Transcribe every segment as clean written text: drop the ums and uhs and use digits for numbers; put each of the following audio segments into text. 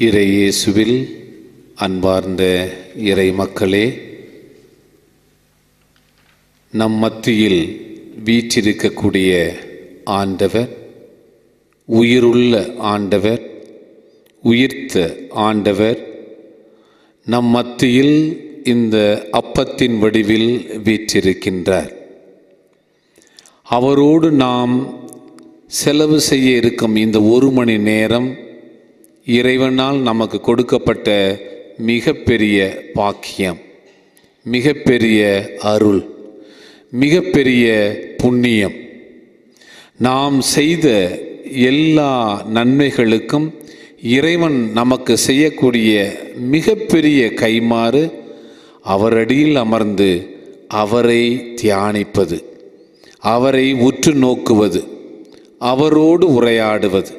இறை இயேசுவில் அன்பார்ந்த இறை மக்களே, நம் மத்தியில் வீற்றிருக்கக்கூடிய ஆண்டவர், உயிருள்ள ஆண்டவர், உயிர்த்த ஆண்டவர் நம் மத்தியில் இந்த அப்பத்தின் வடிவில் வீற்றிருக்கின்றார். அவரோடு நாம் செலவு செய்ய இருக்கும் இந்த ஒரு மணி நேரம் இறைவனால் நமக்கு கொடுக்கப்பட்ட மிகப்பெரிய பாக்கியம், மிகப்பெரிய அருள், மிகப்பெரிய புண்ணியம். நாம் செய்த எல்லா நன்மைகளுக்கும் இறைவன் நமக்கு செய்யக்கூடிய மிகப்பெரிய கைமாறு அவரடியில் அமர்ந்து அவரை தியானிப்பது, அவரை உற்று நோக்குவது, அவரோடு உரையாடுவது.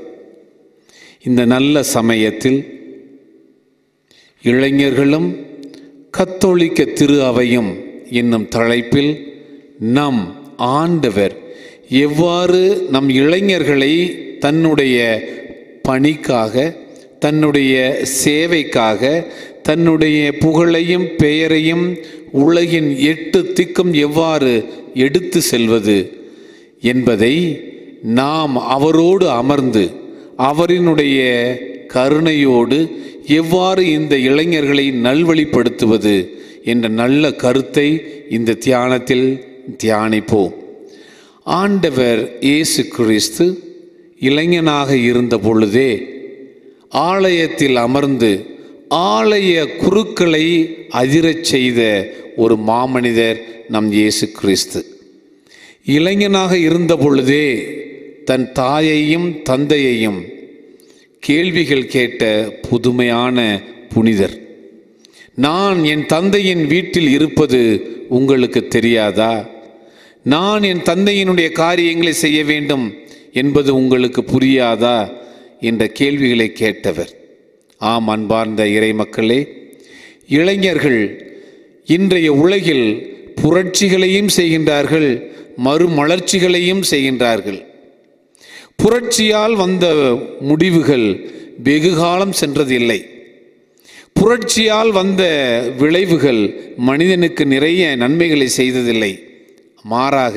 இந்த நல்ல சமயத்தில் இளைஞர்களும் கத்தோலிக்க திரு அவையும் என்னும் தலைப்பில் நம் ஆண்டவர் எவ்வாறு நம் இளைஞர்களை தன்னுடைய பணிக்காக, தன்னுடைய சேவைக்காக, தன்னுடைய புகழையும் பெயரையும் உலகின் 8 திக்கும் எவ்வாறு எடுத்து செல்வது என்பதை நாம் அவரோடு அமர்ந்து அவரினுடைய கருணையோடு எவ்வாறு இந்த இளைஞர்களை நல்வழிப்படுத்துவது என்ற நல்ல கருத்தை இந்த தியானத்தில் தியானிப்போம். ஆண்டவர் இயேசு கிறிஸ்து இளைஞனாக இருந்த பொழுதே ஆலயத்தில் அமர்ந்து ஆலய குருக்களை அதிரச் செய்த ஒரு மாமனிதர் நம் இயேசு கிறிஸ்து. இளைஞனாக இருந்த பொழுதே தன் தாயையும் தந்தையையும் கேள்விகள் கேட்ட புதுமையான புனிதர். நான் என் தந்தையின் வீட்டில் இருப்பது உங்களுக்கு தெரியாதா? நான் என் தந்தையினுடைய காரியங்களை செய்ய வேண்டும் என்பது உங்களுக்கு புரியாதா என்ற கேள்விகளை கேட்டவர். ஆம், அன்பார்ந்த இறை மக்களே, இளைஞர்கள் இன்றைய உலகில் புரட்சிகளையும் செய்கின்றார்கள், மறுமலர்ச்சிகளையும் செய்கின்றார்கள். புரட்சியால் வந்த முடிவுகள் வெகுகாலம் சென்றதில்லை. புரட்சியால் வந்த விளைவுகள் மனிதனுக்கு நிறைய நன்மைகளை செய்ததில்லை. மாறாக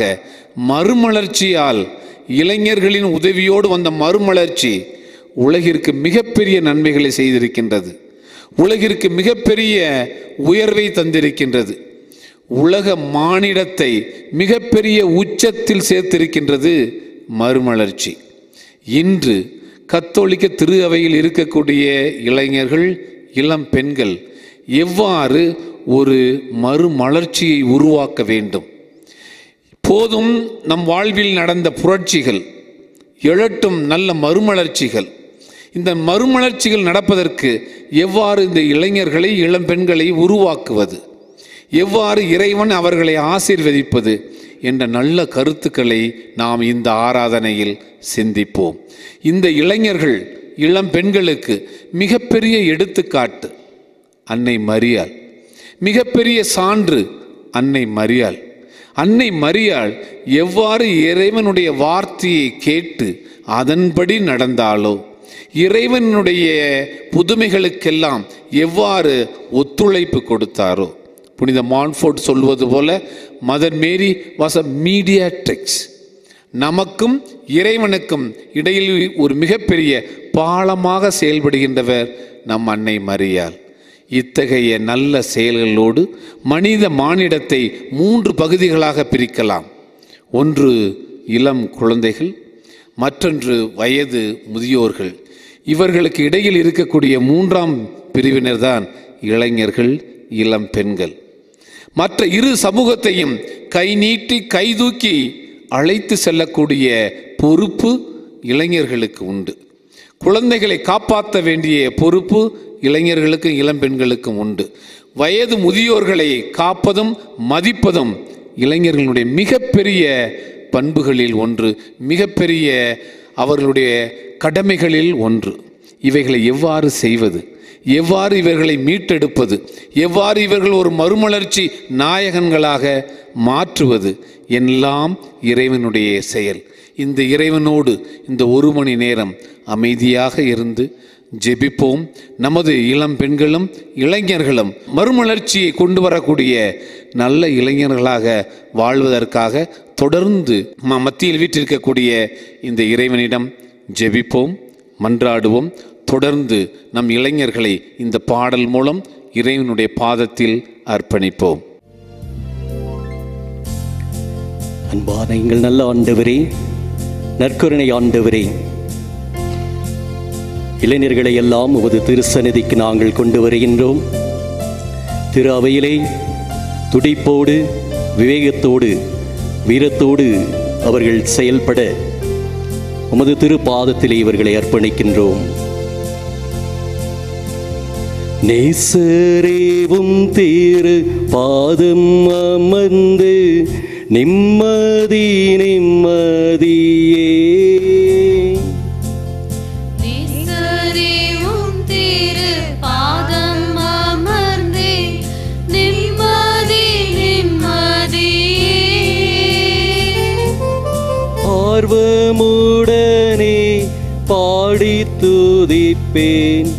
மறுமலர்ச்சியால், இளைஞர்களின் உதவியோடு வந்த மறுமலர்ச்சி உலகிற்கு மிகப்பெரிய நன்மைகளை செய்திருக்கின்றது. உலகிற்கு மிகப்பெரிய உயர்வை தந்திருக்கின்றது. உலக மானிடத்தை மிகப்பெரிய உச்சத்தில் சேர்த்திருக்கின்றது மறுமலர்ச்சி. இன்று கத்தோலிக்க திரு அவையில் இருக்கக்கூடிய இளைஞர்கள், இளம் பெண்கள் எவ்வாறு ஒரு மறுமலர்ச்சியை உருவாக்க வேண்டும்? போதும் நம் வாழ்வில் நடந்த புரட்சிகள், எழட்டும் நல்ல மறுமலர்ச்சிகள். இந்த மறுமலர்ச்சிகள் நடப்பதற்கு எவ்வாறு இந்த இளைஞர்களை, இளம் பெண்களை உருவாக்குவது, எவ்வாறு இறைவன் அவர்களை ஆசீர்வதிப்பது என்ற நல்ல கருத்துக்களை நாம் இந்த ஆராதனையில் சிந்திப்போம். இந்த இளைஞர்கள், இளம் பெண்களுக்கு மிகப்பெரிய எடுத்துக்காட்டு அன்னை மரியாள், மிகப்பெரிய சான்று அன்னை மரியாள். அன்னை மரியாள் எவ்வாறு இறைவனுடைய வார்த்தையை கேட்டு அதன்படி நடந்தாலோ, இறைவனுடைய புதுமைகளுக்கெல்லாம் எவ்வாறு ஒத்துழைப்பு கொடுத்தாரோ, புனித மான்ஃபோர்ட் சொல்வது போல மதர் மேரி வாஸ் அ மீடியாட்ரிக்ஸ். நமக்கும் இறைவனுக்கும் இடையில் ஒரு மிகப்பெரிய பாலமாக செயல்படுகின்றவர் நம் அன்னை மரியாள். இத்தகைய நல்ல செயல்களோடு மனித மானிடத்தை 3 பகுதிகளாக பிரிக்கலாம். ஒன்று இளம் குழந்தைகள், மற்றொன்று வயது முதியோர்கள். இவர்களுக்கு இடையில் இருக்கக்கூடிய 3ஆம் பிரிவினர் தான் இளைஞர்கள், இளம் பெண்கள். மற்ற இரு சமூகத்தையும் கை நீட்டி கைதூக்கி அழைத்து செல்லக்கூடிய பொறுப்பு இளைஞர்களுக்கு உண்டு. குழந்தைகளை காப்பாற்ற வேண்டிய பொறுப்பு இளைஞர்களுக்கும் இளம் பெண்களுக்கும் உண்டு. வயது முதியோர்களை காப்பதும் மதிப்பதும் இளைஞர்களுடைய மிகப்பெரிய பண்புகளில் ஒன்று, மிகப்பெரிய அவர்களுடைய கடமைகளில் ஒன்று. இவைகளை எவ்வாறு செய்வது, எவ்வாறு இவர்களை மீட்டெடுப்பது, எவ்வாறு இவர்கள் ஒரு மறுமலர்ச்சி நாயகன்களாக மாற்றுவது எல்லாம் இறைவனுடைய செயல். இந்த இறைவனோடு இந்த 1 மணி நேரம் அமைதியாக இருந்து ஜெபிப்போம். நமது இளம் பெண்களும் இளைஞர்களும் மறுமலர்ச்சியை கொண்டு வரக்கூடிய நல்ல இளைஞர்களாக வாழ்வதற்காக தொடர்ந்து மத்தியில் வீற்றிருக்கக்கூடிய இந்த இறைவனிடம் ஜெபிப்போம், மன்றாடுவோம். தொடர்ந்து நம் இளைஞர்களை இந்த பாடல் மூலம் இறைவனுடைய பாதத்தில் அர்ப்பணிப்போம். அன்பான எங்கள் நல்ல ஆண்டவரே, நற்கருணை ஆண்டவரே, இளைஞர்களை எல்லாம் உமது திருசந்நிதிக்கு நாங்கள் கொண்டு வருகின்றோம். திரு அவையிலே துடிப்போடு, விவேகத்தோடு, வீரத்தோடு அவர்கள் செயல்பட உமது திருப்பாதத்திலே இவர்களை அர்ப்பணிக்கின்றோம். நேசரேவும் திரு பாதம் அமர்ந்து நிம்மதி நிம்மதியே, நேசரேவும் திரு பாதம் அமர்ந்து நிம்மதி நிம்மதியே, ஆர்வமுடனே பாடி துதிப்பேன்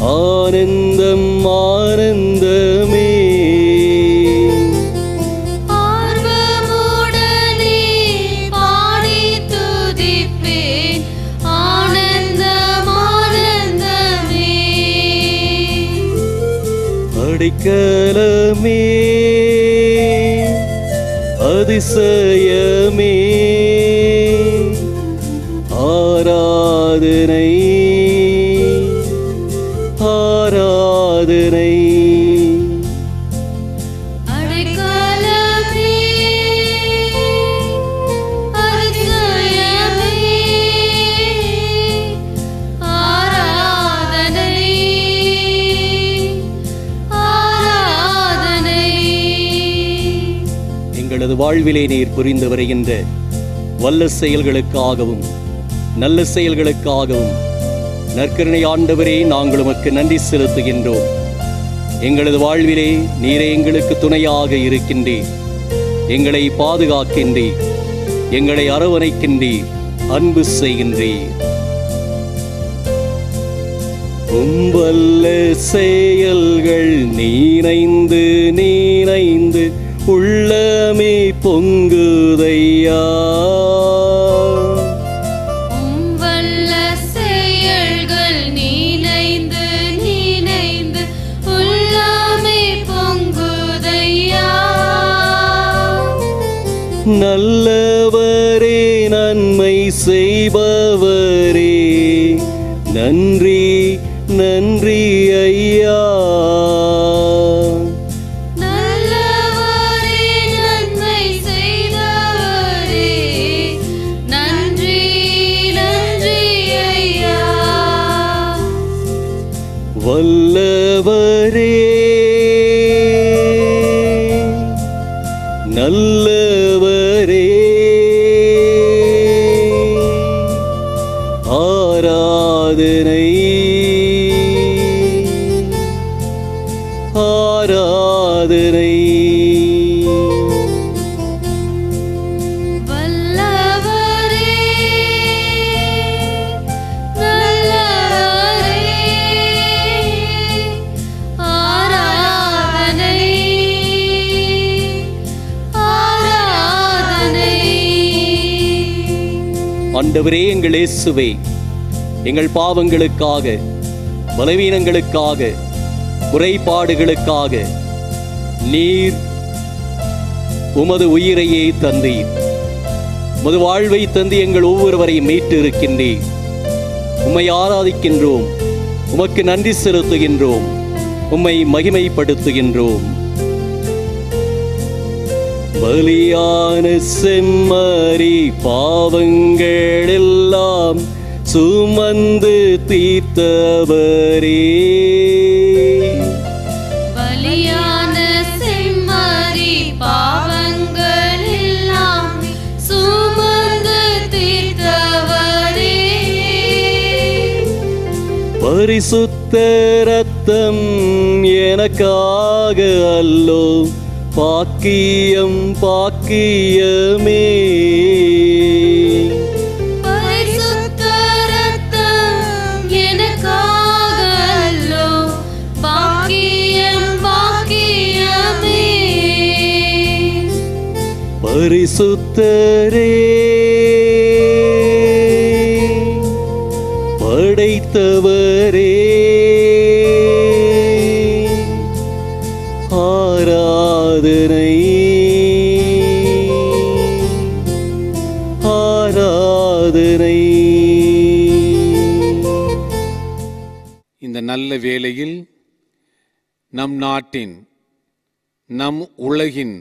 ஆனந்தம் ஆனந்தமே, ஆர்வமுடனே பாடி துதிப்பேன் ஆனந்தம் ஆனந்தமே, அடைக்கலமே அதிசயமே, ஆராதனை ஆராதனை, அடைக்கலமே அதிசயமே, ஆராதனை ஆராதனை. எங்களது வாழ்விலே நீர் புரிந்து வருகின்ற வல்ல செயல்களுக்காகவும் நல்ல செயல்களுக்காகவும் நற்கருணை ஆண்டவரே, நாங்கள் உமக்கு நன்றி செலுத்துகின்றோம். எங்களது வாழ்விலே நீரே எங்களுக்கு துணையாக இருக்கின்றீர், எங்களை பாதுகாக்கின்றீர், எங்களை அரவணைக்கின்றீர், அன்பு செய்கின்றீர். வல்ல செயல்கள் நீனைந்து நீனைந்து உள்ளமே பொங்குதையா, வல்ல செயல்கள் நீனைந்து நீனைந்து உள்ளமே பொங்குதையா, நல்லவரே நன்மை செய்பவரே நன்றி நன்றி ஐயா, நல்லவரே நன்மை செய்தவரே நன்றி நன்றி ஐயா, வல்லவரே நல்லவரே ஆராதனை ஆராதனை, வல்லவரே நல்லவரே ஆராதனை ஆராதனை. ஆண்டவரே எங்கள் இயேசுவே, எங்கள் பாவங்களுக்காக, பலவீனங்களுக்காக, குறைபாடுகளுக்காக நீர் உமது உயிரையே தந்தீர், உமது வாழ்வை தந்து எங்கள் ஒவ்வொருவரையும் மீட்டு இருக்கின்றீர். உம்மை ஆராதிக்கின்றோம், உமக்கு நன்றி செலுத்துகின்றோம், உம்மை மகிமைப்படுத்துகின்றோம். பலியான செம்மறி பாவங்கள் எல்லாம் சுமந்து தீர்த்தவரே, பலியான செம்மறி பாவங்கள் எல்லாம் சுமந்து தீர்த்தவரே, பரிசுத்த இரத்தம் எனக்காக அல்லோ பாக்கியம் பாக்கியமே, பரிசுத்த இரத்தம் எனக்காக பரிசுத்தரே படைத்தவரே ஆராதனை ஆராதனை. இந்த நல்ல வேளையில் நம் நாட்டின் நம் உலகின்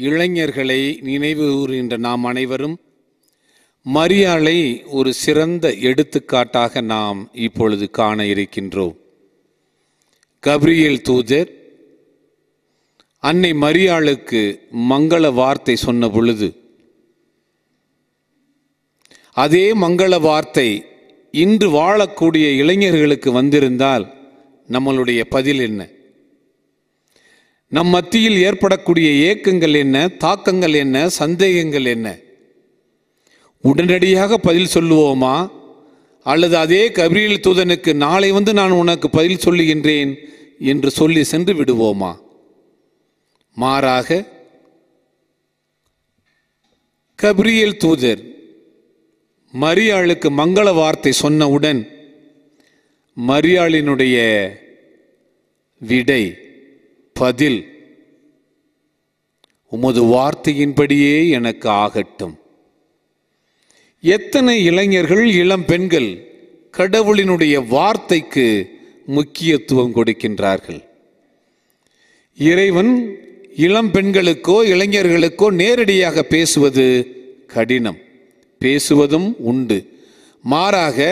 இளைஞர்களை நினைவு கூறுகின்ற நாம் அனைவரும் மரியாளை ஒரு சிறந்த எடுத்துக்காட்டாக நாம் இப்பொழுது காண இருக்கின்றோம். கபிரியேல் தூதர் அன்னை மரியாளுக்கு மங்கள வார்த்தை சொன்ன பொழுது அதே மங்கள வார்த்தை இன்று வாழக்கூடிய இளைஞர்களுக்கு வந்திருந்தால் நம்மளுடைய பதில் என்ன? நம் மத்தியில் ஏற்படக்கூடிய ஏக்கங்கள் என்ன, தாக்கங்கள் என்ன, சந்தேகங்கள் என்ன? உடனடியாக பதில் சொல்லுவோமா? அல்லது அதே கபிரியேல் தூதனுக்கு நாளை நான் உனக்கு பதில் சொல்லுகின்றேன் என்று சொல்லி சென்று விடுவோமா? மாறாக கபிரியேல் தூதர் மரியாளுக்கு மங்கள வார்த்தை சொன்னவுடன் மரியாளினுடைய விடை, பதில், உமது வார்த்தையின்படியே எனக்கு ஆகட்டும். எத்தனை இளைஞர்கள், இளம் பெண்கள் கடவுளினுடைய வார்த்தைக்கு முக்கியத்துவம் கொடுக்கின்றார்கள். இறைவன் இளம் பெண்களுக்கோ இளைஞர்களுக்கோ நேரடியாக பேசுவது கடினம், பேசுவதும் உண்டு. மாறாக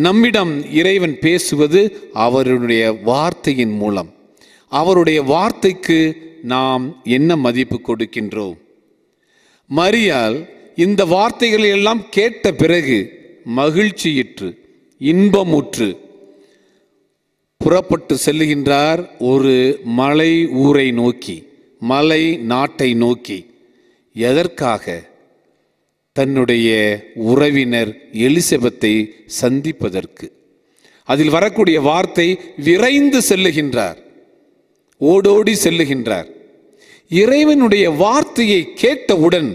நம்மிடம் இறைவன் பேசுவது அவருடைய வார்த்தையின் மூலம். அவருடைய வார்த்தைக்கு நாம் என்ன மதிப்பு கொடுக்கின்றோம்? மரியாள் இந்த வார்த்தைகளை எல்லாம் கேட்ட பிறகு மகிழ்ச்சியிற்று, இன்பமுற்று புறப்பட்டு செல்லுகின்றார் ஒரு மலை ஊரை நோக்கி, மலை நாட்டை நோக்கி. எதற்காக? தன்னுடைய உறவினர் எலிசபெத்தை சந்திப்பதற்கு. அதில் வரக்கூடிய வார்த்தை விரைந்து செல்லுகின்றார், ஓடோடி செல்லுகின்றார். இறைவனுடைய வார்த்தையை கேட்டவுடன்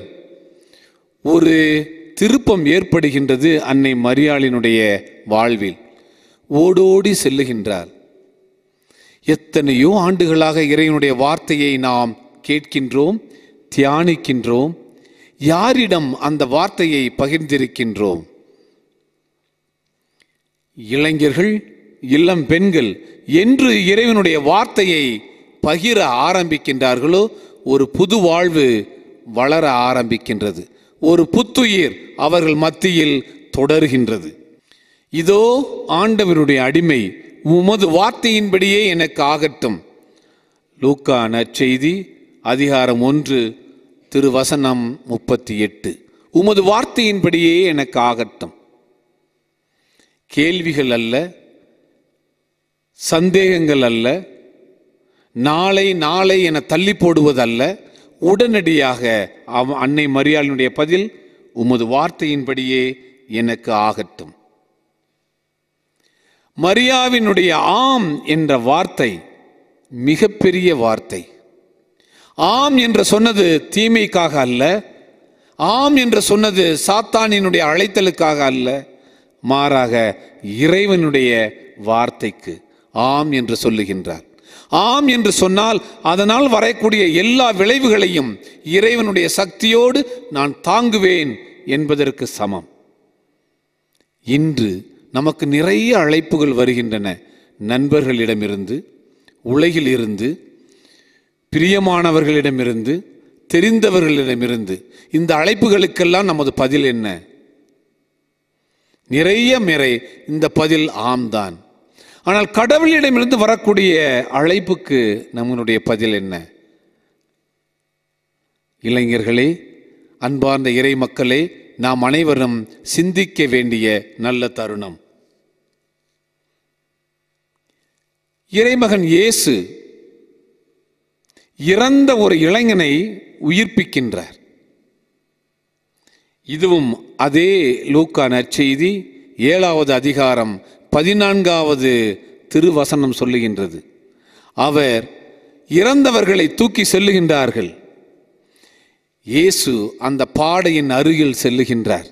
ஒரு திருப்பம் ஏற்படுகின்றது அன்னை மரியாளினுடைய வாழ்வில். ஓடோடி செல்லுகின்றார். எத்தனையோ ஆண்டுகளாக இறைவனுடைய வார்த்தையை நாம் கேட்கின்றோம், தியானிக்கின்றோம். யாரிடம் அந்த வார்த்தையை பகிர்ந்திருக்கின்றோம்? இளைஞர்கள், இளம் பெண்கள் என்று இறைவனுடைய வார்த்தையை பகிர ஆரம்பிக்கின்றார்களோ ஒரு புது வாழ்வு வளர ஆரம்பிக்கின்றது, ஒரு புத்துயிர் அவர்கள் மத்தியில் தொடர்கின்றது. இதோ ஆண்டவருடைய அடிமை, உமது வார்த்தையின்படியே எனக்கு ஆகட்டும். லூக்கா நற்செய்தி அதிகாரம் 1 திருவசனம் 38. உமது வார்த்தையின்படியே எனக்கு ஆகட்டும். கேள்விகள் அல்ல, சந்தேகங்கள் அல்ல, நாளை நாளை என தள்ளி போடுவதல்ல. உடனடியாக அன்னை மரியாளினுடைய பதில், உமது வார்த்தையின்படியே எனக்கு ஆகட்டும். மரியாவினுடைய ஆம் என்ற வார்த்தை மிகப்பெரிய வார்த்தை. ஆம் என்று சொன்னது தீமைக்காக அல்ல, ஆம் என்று சொன்னது சாத்தானினுடைய அழைத்தலுக்காக அல்ல, மாறாக இறைவனுடைய வார்த்தைக்கு ஆம் என்று சொல்லுகின்றார். ஆம் என்று சொன்னால் அதனால் வரக்கூடிய எல்லா விளைவுகளையும் இறைவனுடைய சக்தியோடு நான் தாங்குவேன் என்பதற்கு சமம். இன்று நமக்கு நிறைய அழைப்புகள் வருகின்றன. நண்பர்களிடமிருந்து, உலகில் இருந்து, பிரியமானவர்களிடமிருந்து, தெரிந்தவர்களிடமிருந்து. இந்த அழைப்புகளுக்கெல்லாம் நமது பதில் என்ன? நிறைய முறை இந்த பதில் ஆம் தான். ஆனால் கடவுளிடமிருந்து வரக்கூடிய அழைப்புக்கு நம்மளுடைய பதில் என்ன? இளைஞர்களே, அன்பார்ந்த இறை மக்களே, நாம் அனைவரும் சிந்திக்க வேண்டிய நல்ல தருணம். இறைமகன் இயேசு இறந்த ஒரு இளைஞனை உயிர்ப்பிக்கின்றார். இதுவும் அதே லூக்கா நற்செய்தி 7வது அதிகாரம் 14வது திருவசனம் சொல்லுகின்றது. அவர் இறந்தவர்களை தூக்கி செல்லுகின்றார்கள். இயேசு அந்த பாடையின் அருகில் செல்லுகின்றார்.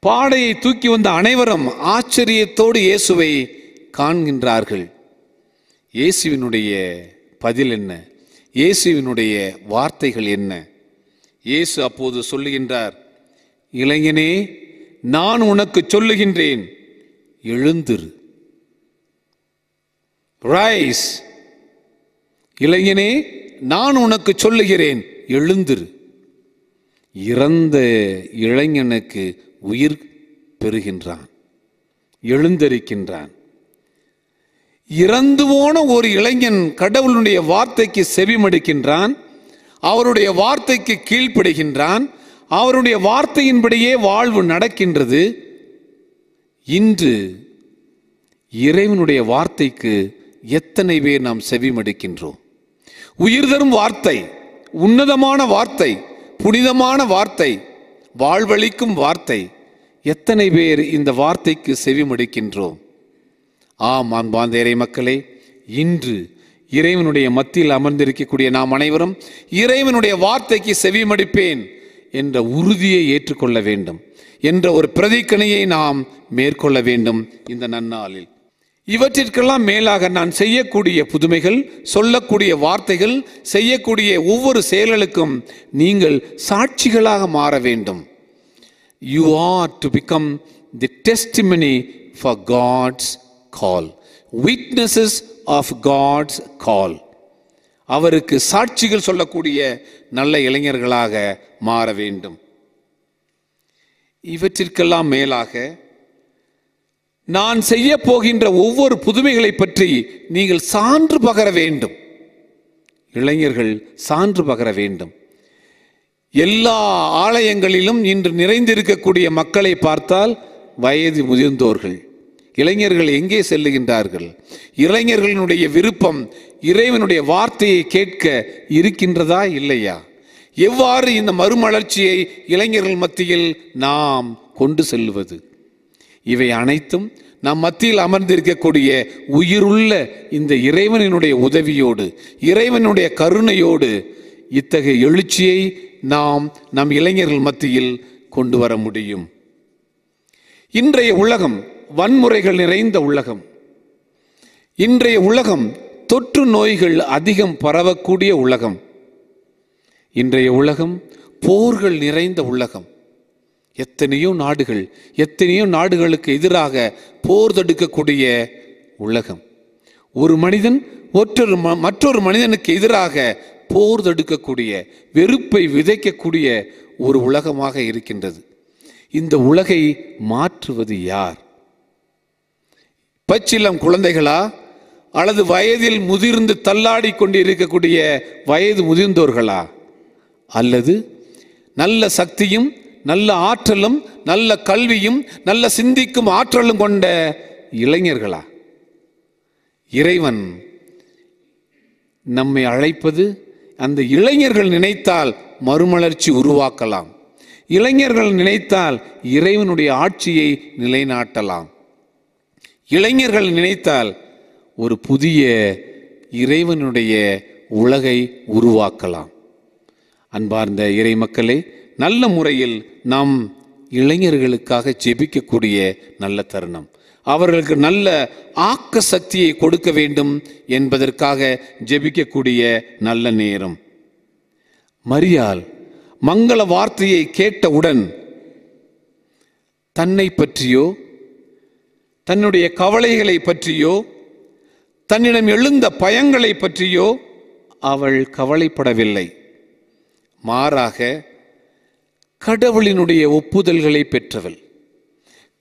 பாடையை தூக்கி வந்த அனைவரும் ஆச்சரியத்தோடு இயேசுவை காண்கின்றார்கள். இயேசுவினுடைய பதில் என்ன? இயேசுவினுடைய வார்த்தைகள் என்ன? இயேசு அப்போது சொல்லுகின்றார், இளைஞனே, நான் உனக்கு சொல்லுகின்றேன், எழுந்திரு. ரைஸ். இளைஞனே, நான் உனக்கு சொல்லுகிறேன், எழுந்திரு. இறந்த இளைஞனுக்கு உயிர் பெறுகின்றான், எழுந்தரிக்கின்றான். இறந்து போன ஒரு இளைஞன் கடவுளுடைய வார்த்தைக்கு செவிமடுக்கின்றான், அவருடைய வார்த்தைக்கு கீழ்ப்படுகின்றான், அவருடைய வார்த்தையின்படியே வாழ்வு நடக்கின்றது. இன்று இறைவனுடைய வார்த்தைக்கு எத்தனை பேர் நாம் செவிமடுக்கின்றோம்? உயிர் தரும் வார்த்தை, உன்னதமான வார்த்தை, புனிதமான வார்த்தை, வாழ்வளிக்கும் வார்த்தை. எத்தனை பேர் இந்த வார்த்தைக்கு செவிமடுக்கின்றோம்? ஆம் அன்பார்ந்த இறை மக்களே, இன்று இறைவனுடைய மத்தியில் அமர்ந்திருக்கக்கூடிய நாம் அனைவரும் இறைவனுடைய வார்த்தைக்கு செவிமடுப்பேன் என்ற உறுதியை ஏற்றுக்கொள்ள வேண்டும் என்ற ஒரு பிரதிக்கணையை நாம் மேற்கொள்ள வேண்டும் இந்த நன்னாளில். இவற்றிற்கெல்லாம் மேலாக நான் செய்யக்கூடிய புதுமைகள், சொல்லக்கூடிய வார்த்தைகள், செய்யக்கூடிய ஒவ்வொரு செயல்களுக்கும் நீங்கள் சாட்சிகளாக மாற வேண்டும். You are to become the testimony for God's call, witnesses of God's call. அவருக்கு சாட்சிகள் சொல்லக்கூடிய நல்ல இளைஞர்களாக மாற வேண்டும். இவற்றிற்கெல்லாம் மேலாக நான் செய்ய போகின்ற ஒவ்வொரு புதுமைகளை பற்றி நீங்கள் சான்று பகர வேண்டும். இளைஞர்கள் சான்று பகர வேண்டும். எல்லா ஆலயங்களிலும் இன்று நிறைந்திருக்கக்கூடிய மக்களை பார்த்தால் வயது முதிர்ந்தோர்கள். இளைஞர்கள் எங்கே செல்லுகின்றார்கள்? இளைஞர்களினுடைய விருப்பம் இறைவனுடைய வார்த்தையை கேட்க இருக்கின்றதா இல்லையா? எவ்வாறு இந்த மறுமலர்ச்சியை இளைஞர்கள் மத்தியில் நாம் கொண்டு செல்வது? இவை அனைத்தும் நம் மத்தியில் அமர்ந்திருக்கக்கூடிய உயிருள்ள இந்த இறைவனுடைய உதவியோடு, இறைவனுடைய கருணையோடு இத்தகைய எழுச்சியை நாம் நம் இளைஞர்கள் மத்தியில் கொண்டு வர முடியும். இன்றைய உலகம் வன்முறைகள் நிறைந்த உலகம். இன்றைய உலகம் தொற்று நோய்கள் அதிகம் பரவக்கூடிய உலகம். இன்றைய உலகம் போர்கள் நிறைந்த உலகம். எத்தனையோ நாடுகளுக்கு எதிராக போர் தொடுக்கக்கூடிய உலகம். ஒரு மனிதன் மற்றொரு மனிதனுக்கு எதிராக போர் தொடுக்கக்கூடிய, வெறுப்பை விதைக்கக்கூடிய ஒரு உலகமாக இருக்கின்றது. இந்த உலகை மாற்றுவது யார்? பச்சிளம் குழந்தைகளா, அல்லது வயதில் முதிர்ந்து தள்ளாடி கொண்டு இருக்கக்கூடிய வயது முதிர்ந்தோர்களா, அல்லது நல்ல சக்தியும் நல்ல ஆற்றலும் நல்ல கல்வியும் நல்ல சிந்திக்கும் ஆற்றலும் கொண்ட இளைஞர்களா? இறைவன் நம்மை அழைப்பது, அந்த இளைஞர்கள் நினைத்தால் மறுமலர்ச்சி உருவாக்கலாம். இளைஞர்கள் நினைத்தால் இறைவனுடைய ஆட்சியை நிலைநாட்டலாம். இளைஞர்கள் நினைத்தால் ஒரு புதிய இறைவனுடைய உலகை உருவாக்கலாம். அன்பார்ந்த இறை மக்களே, நல்ல முறையில் நாம் இளைஞர்களுக்காக ஜெபிக்கக்கூடிய நல்ல தருணம். அவர்களுக்கு நல்ல ஆக்க சக்தியை கொடுக்க வேண்டும் என்பதற்காக ஜெபிக்கக்கூடிய நல்ல நேரம். மரியாள் மங்கள வார்த்தையை கேட்டவுடன் தன்னை பற்றியோ, தன்னுடைய கவலைகளை பற்றியோ, தன்னிடம் எழுந்த பயங்களை பற்றியோ அவள் கவலைப்படவில்லை. மாறாக கடவுளினுடைய ஒப்புதல்களை பெற்றவள்,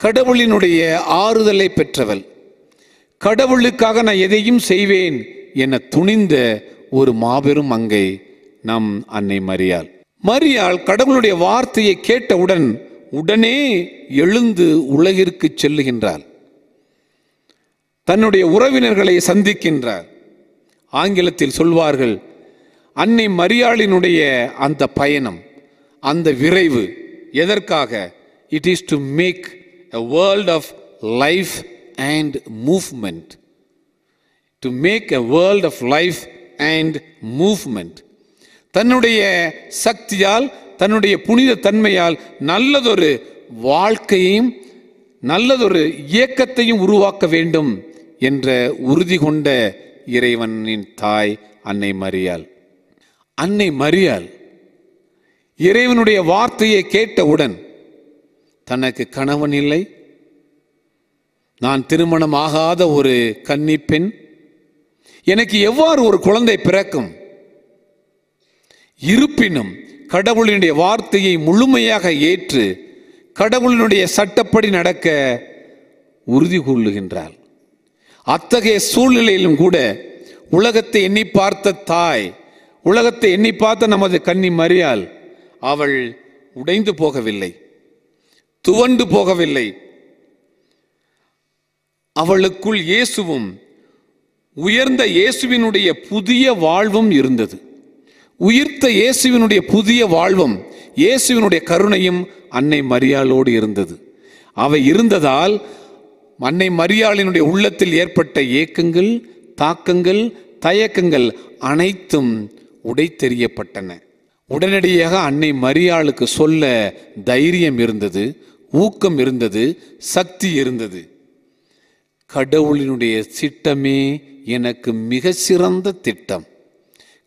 கடவுளினுடைய ஆறுதலை பெற்றவள், கடவுளுக்காக நான் எதையும் செய்வேன் என துணிந்த ஒரு மாபெரும் மங்கை நம் அன்னை மரியாள். மரியாள் கடவுளுடைய வார்த்தையை கேட்டவுடன் உடனே எழுந்து உலகிற்கு செல்லுகின்றாள். தன்னுடைய உறவினர்களை சந்திக்கின்றார். ஆங்கிலத்தில் சொல்வார்கள், அன்னை மரியாளினுடைய அந்த பயணம், அந்த விரைவு எதற்காக? It is to make a world of life and movement. To make a world of life and movement. தன்னுடைய சக்தியால், தன்னுடைய புனித தன்மையால் நல்லதொரு வாழ்க்கையையும் நல்லதொரு இயக்கத்தையும் உருவாக்க வேண்டும் என்ற உறுதி கொண்ட இறைவனின் தாய் அன்னை மரியாள். அன்னை மரியாள் இறைவனுடைய வார்த்தையை கேட்டவுடன் தனக்கு கணவன் இல்லை, நான் திருமணம் ஆகாத ஒரு கன்னி பெண், எனக்கு எவ்வாறு ஒரு குழந்தை பிறக்கும்? இருப்பினும் கடவுளினுடைய வார்த்தையை முழுமையாக ஏற்று கடவுளினுடைய சட்டப்படி நடக்க உறுதி கொள்ளுகின்றாள். அத்தகைய சூழ்நிலையிலும் கூட உலகத்தை எண்ணி பார்த்த தாய், உலகத்தை எண்ணி பார்த்த நமது கன்னி மரியாள், அவள் உடைந்து போகவில்லை, துவண்டு போகவில்லை. அவளுக்குள் இயேசுவும் உயர்ந்த இயேசுவினுடைய புதிய வாழ்வும் இருந்தது. உயிர்த்த இயேசுவினுடைய புதிய வாழ்வும் இயேசுவினுடைய கருணையும் அன்னை மரியாளோடு இருந்தது. அவை இருந்ததால் அன்னை மரியாளினுடைய உள்ளத்தில் ஏற்பட்ட ஏக்கங்கள், தாக்கங்கள், தயக்கங்கள் அனைத்தும் உடைத்தெறியப்பட்டன. உடனடியாக அன்னை மரியாளுக்கு சொல்ல தைரியம் இருந்தது, ஊக்கம் இருந்தது, சக்தி இருந்தது. கடவுளினுடைய திட்டமே எனக்கு மிகச்சிறந்த திட்டம்,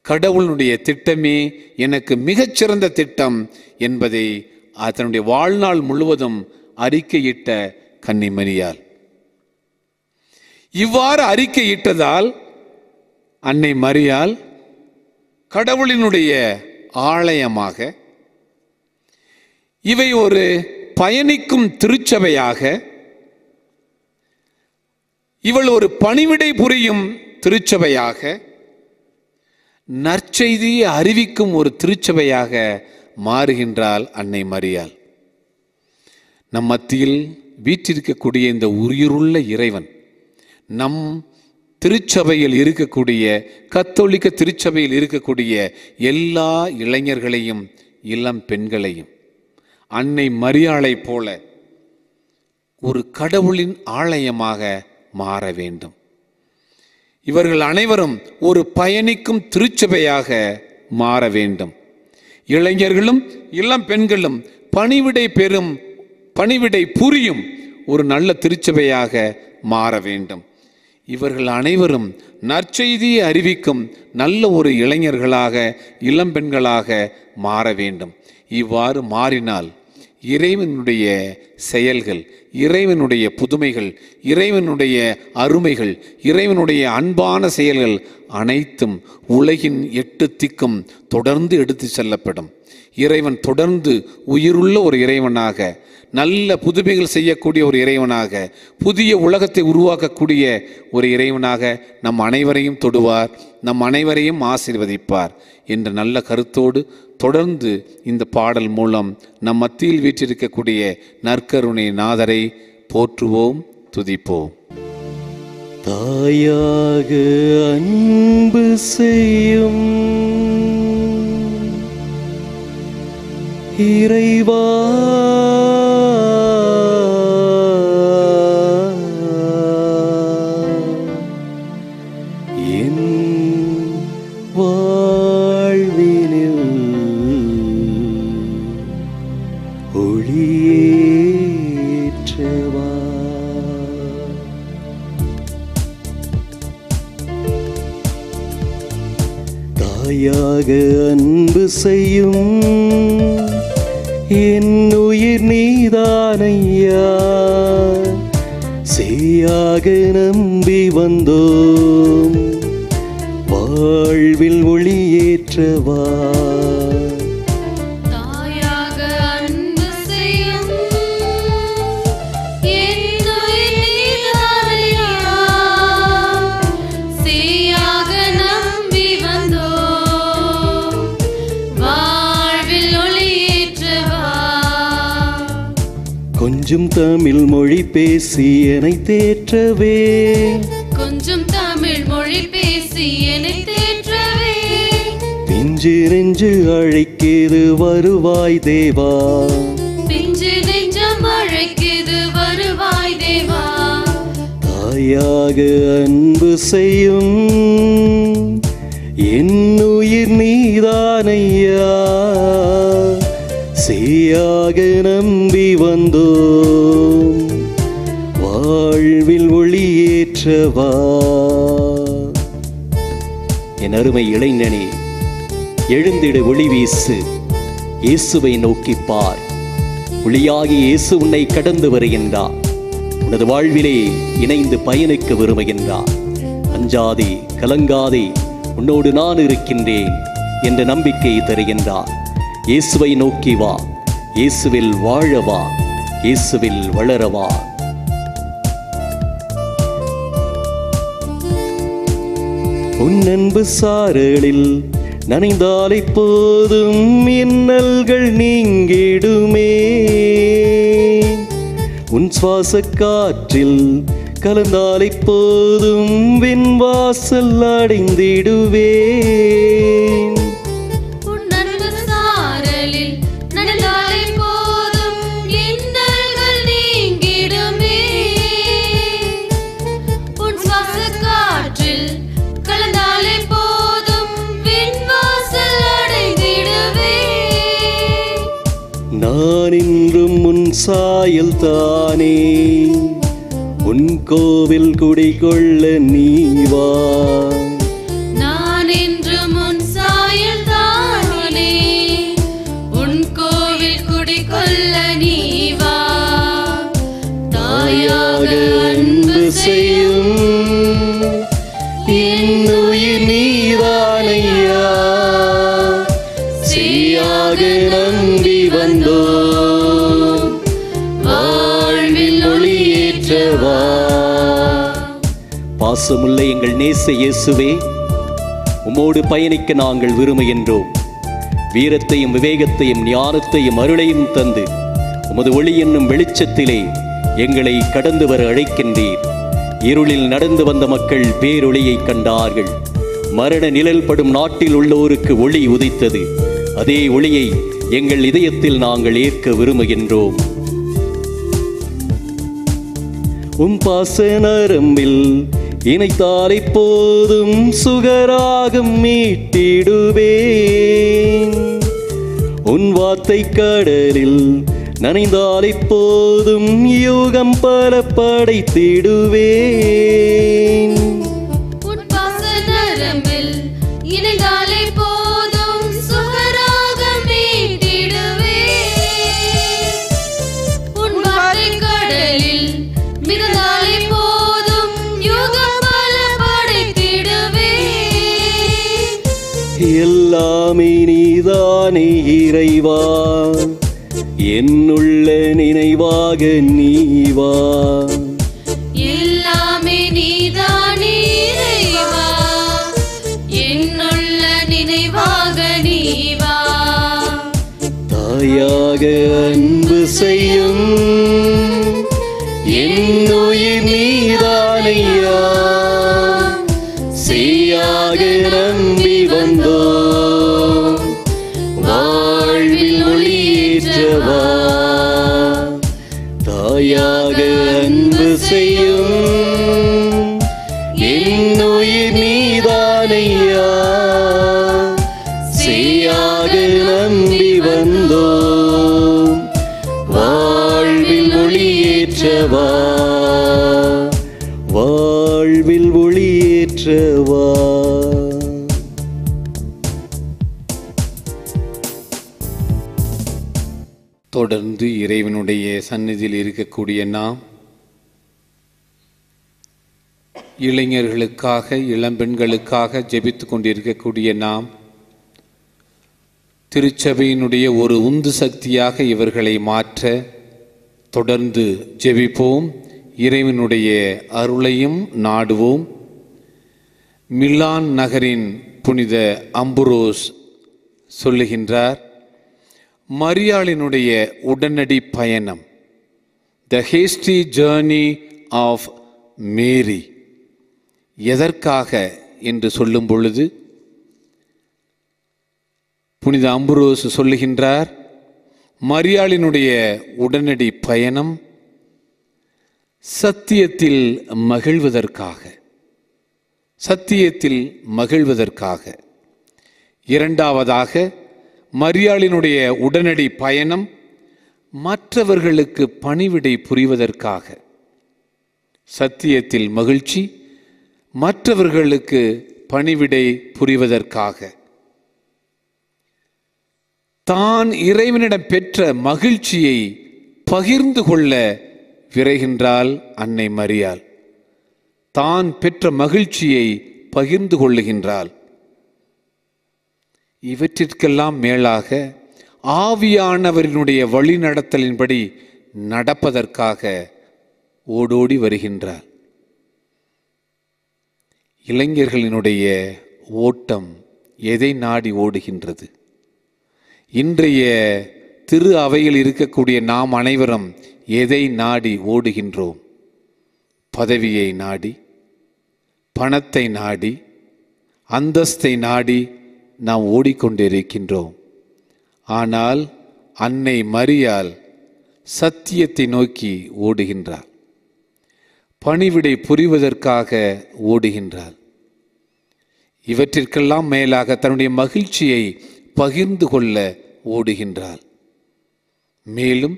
கடவுளுடைய திட்டமே எனக்கு மிகச்சிறந்த திட்டம் என்பதை அதனுடைய வாழ்நாள் முழுவதும் அறிக்கையிட்ட கன்னி மரியாள். இவ்வாறு அறிக்கையிட்டதால் அன்னை மரியாள் கடவுளினுடைய ஆலயமாக, இவை ஒரு பயணிக்கும் திருச்சபையாக, இவள் ஒரு பணிவிடை புரியும் திருச்சபையாக, நற்செய்தியை அறிவிக்கும் ஒரு திருச்சபையாக மாறுகின்றாள் அன்னை மரியாள். நம் மத்தியில் வீற்றிருக்கக்கூடிய இந்த உயிருள்ள இறைவன் நம் திருச்சபையில் இருக்கக்கூடிய, கத்தோலிக்க திருச்சபையில் இருக்கக்கூடிய எல்லா இளைஞர்களையும் இளம் பெண்களையும் அன்னை மரியாளைப் போல ஒரு கடவுளின் ஆலயமாக மாற வேண்டும். இவர்கள் அனைவரும் ஒரு பயணிக்கும் திருச்சபையாக மாற வேண்டும். இளைஞர்களும் இளம் பெண்களும் பணிவிடை புரியும் ஒரு நல்ல திருச்சபையாக மாற வேண்டும். இவர்கள் அனைவரும் நற்செய்தியை அறிவிக்கும் நல்ல ஒரு இளைஞர்களாக, இளம் பெண்களாக மாற வேண்டும். இவ்வாறு மாறினால் இறைவனுடைய செயல்கள், இறைவனுடைய புதுமைகள், இறைவனுடைய அருமைகள், இறைவனுடைய அன்பான செயல்கள் அனைத்தும் உலகின் 8 திக்கும் தொடர்ந்து எடுத்து செல்லப்படும். இறைவன் தொடர்ந்து உயிருள்ள ஒரு இறைவனாக, நல்ல புதுமைகள் செய்யக்கூடிய ஒரு இறைவனாக, புதிய உலகத்தை உருவாக்கக்கூடிய ஒரு இறைவனாக நம் அனைவரையும் தொடுவார், நம் அனைவரையும் ஆசீர்வதிப்பார் என்ற நல்ல கருத்தோடு தொடர்ந்து இந்த பாடல் மூலம் நம் மத்தியில் வீற்றிருக்கக்கூடிய நற்கருணை நாதரை போற்றுவோம், துதிப்போம். தாயாக அன்பு செய்யும் இறைவா, என் வாழ்வினில் ஒளியேற்றவா. தாயாக அன்பு செய்யும் என் உயிர் நீதானையா, செய்யாக நம்பி வந்தோம் வாழ்வில் ஒளியேற்றவா. தாயாக அன்பு செய்யும் என் உயிர் நீதானையா, செய்யாக நம்பி வந்தோம் வாழ்வில் ஒளியேற்றவா. கொஞ்சம் தமிழ் மொழி பேசி என்னை தேற்றவே, கொஞ்சம் தமிழ் மொழி பேசி என்னை தேற்றவே, பிஞ்சு நெஞ்சு அழைக்கிது வருவாய் தேவா, பிஞ்சு நெஞ்சம் அழைக்கிது வருவாய் தேவா. தாயாக அன்பு செய்யும் என் உயிர் நீதான் நீதானையா, சேயாக நம்பி வந்தோம், வாழ்வில் ஒளியேற்றவா. என் அருமை இளைஞனே, எழுந்திடு, ஒளி வீசு, இயேசுவை நோக்கி பார். ஒளியாகி இயேசு உன்னை கடந்து வருகின்றார். உனது வாழ்விலே இணைந்து பயணிக்க விரும்புகின்றார். அஞ்சாதே, கலங்காதே, உன்னோடு நான் இருக்கின்றேன் என்ற நம்பிக்கையை தருகின்றார். இயேசுவை நோக்கி வா, இயேசுவில் வாழவா, இயேசுவில் வளரவா. உன் அன்பு சாரலில் நனைந்தாலே போதும், இன்னல்கள் நீங்கிடுமே. உன் சுவாச காற்றில் கலந்தாலே போதும், விண்வாசல் அடைந்திடுவேன். உன் அன்பு சாரலில் நனைந்தாலே போதும், இன்னல்கள் நீங்கிடுமே. உன் சுவாச காற்றில் கலந்தாலே போதும், விண்வாசல் அடைந்திடுவேன். நான் இன்றும் உன் சாயல் தானே, உன் கோவில் குடிகொள்ள நீ வா. நான் என்றும் உன் சாயல் தானே, உன் கோவில் குடிகொள்ள நீ வா. தாயாக அன்பு செய்யும் என் உயிர் நீதானையா, சேயாக நம்பி வந்தோம், வாழ்வில் ஒளியேற்றவா. பாசமுள்ள எங்கள் நேச இயேசுவே, உம்மோடு பயணிக்க நாங்கள் விரும்புகின்றோம். வீரத்தையும் விவேகத்தையும் ஞானத்தையும் அருளையும் தந்து உமது ஒளி என்னும் வெளிச்சத்திலே எங்களை கடந்து வர அழைக்கின்றீர். இருளில் நடந்து வந்த மக்கள் பேரொளியை கண்டார்கள். மரண நிழல் படும் நாட்டில் உள்ளோருக்கு ஒளி உதித்தது. அதே ஒளியை எங்கள் இதயத்தில் நாங்கள் ஏற்க விரும்புகின்றோம். உம் பாச நரம்பில் இணைத்தாலே போதும், சுகராகம் மீட்டிடுவேன். உன் வார்த்தை கடலில் நனைந்தாலே போதும், யுகம் பல படைத்திடுவேன். உன் பாச நரம்பில் இணைந்தாலே போதும், சுகராகம் மீட்டிடுவேன். உன் வார்த்தை கடலில் மிதந்தாலே போதும், யுகம் பல படைத்திடுவேன். எல்லாமே நீதானே இறைவா, என்னுள்ள நினைவாக நீ வா. எல்லாமே நீதானே இறைவா, என்னுள்ள நினைவாக நீ வா. தாயாக அன்பு செய்யும் என் உயிர் நீதானையா, சேயாக நம்பி வந்தோம், வாழ்வில் ஒளியேற்றவா. தாயாக அன்பு செய்யும் என் உயிர் நீதானையா, சேயாக நம்பி வந்தோம், வாழ்வில் ஒளியேற்றவா, வாழ்வில் ஒளியேற்றவா. தொடர்ந்து இறைவனுடைய சந்நிதியில் இருக்கக்கூடிய நாம் இளைஞர்களுக்காக, இளம்பெண்களுக்காக ஜெபித்து கொண்டிருக்கக்கூடிய நாம் திருச்சபையினுடைய ஒரு உந்து சக்தியாக இவர்களை மாற்ற தொடர்ந்து ஜெபிப்போம். இறைவனுடைய அருளையும் நாடுவோம். மிலான் நகரின் புனித அம்புரோஸ் சொல்லுகின்றார், மரியாளினுடைய உடனடி பயணம், த ஹேஸ்டி ஜேர்னி ஆஃப் மேரி, எதற்காக என்று சொல்லும் பொழுது புனித அம்புரோஸ் சொல்லுகின்றார், மரியாளினுடைய உடனடி பயணம் சத்தியத்தில் மகிழ்வதற்காக, சத்தியத்தில் மகிழ்வதற்காக. இரண்டாவதாக, மரியாளினுடைய உடனடி பயணம் மற்றவர்களுக்கு பணிவிடை புரிவதற்காக. சத்தியத்தில் மகிழ்ச்சி, மற்றவர்களுக்கு பணிவிடை புரிவதற்காக. தான் இறைவனிடம் பெற்ற மகிழ்ச்சியை பகிர்ந்து கொள்ள விரைகின்றாள் அன்னை மரியாள். தான் பெற்ற மகிழ்ச்சியை பகிர்ந்து கொள்ளுகின்றாள். இவற்றிற்கெல்லாம் மேலாக ஆவியானவரினுடைய வழிநடத்தலின்படி நடப்பதற்காக ஓடோடி வருகின்றார். இளைஞர்களினுடைய ஓட்டம் எதை நாடி ஓடுகின்றது? இன்றைய திரு அவையில் இருக்கக்கூடிய நாம் அனைவரும் எதை நாடி ஓடுகின்றோம்? பதவியை நாடி, பணத்தை நாடி, அந்தஸ்தை நாடி நாம் ஓடிக்கொண்டிருக்கின்றோம். ஆனால் அன்னை மரியாள் சத்தியத்தை நோக்கி ஓடுகின்றார். பணிவிடை புரிவதற்காக ஓடுகின்றார். இவற்றிற்கெல்லாம் மேலாக தன்னுடைய மகிழ்ச்சியை பகிர்ந்து கொள்ள ஓடுகின்றார். மேலும்